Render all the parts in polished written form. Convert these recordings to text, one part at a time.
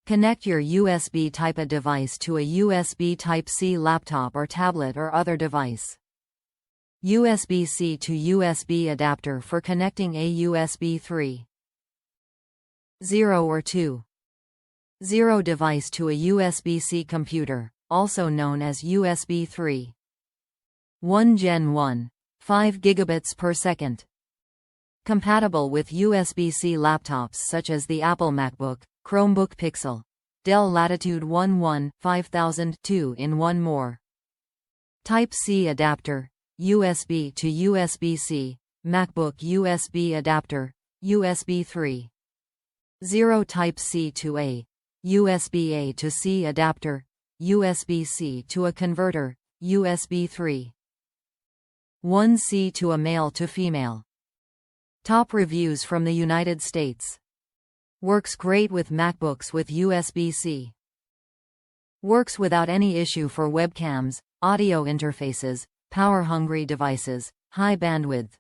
Connect your USB Type-A device to a USB Type-C laptop or tablet or other device. USB-C to USB adapter for connecting a USB 3.0 or 2.0 device to a USB-C computer, also known as USB 3.1 Gen 1, 5 gigabits per second. Compatible with USB-C laptops such as the Apple MacBook, Chromebook Pixel, Dell Latitude 11-5002 in one more. Type-C adapter, USB to USB-C, MacBook USB adapter, USB 3.0 Type-C to A, USB-A to C adapter, USB-C to a converter, USB 3.1 C to a male to female. Top reviews from the United States. Works great with MacBooks with USB-C. Works without any issue for webcams, audio interfaces, power-hungry devices, high bandwidth.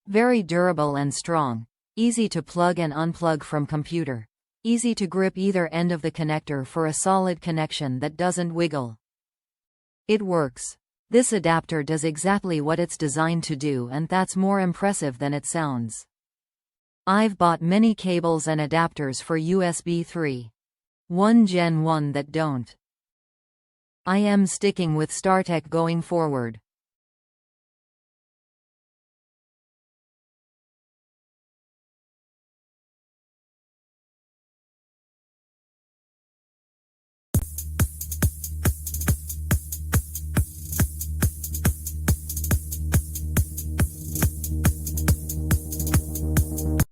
Very durable and strong. Easy to plug and unplug from computer. Easy to grip either end of the connector for a solid connection that doesn't wiggle. It works. This adapter does exactly what it's designed to do, and that's more impressive than it sounds. I've bought many cables and adapters for USB 3.1 Gen 1 that don't. I am sticking with StarTech going forward.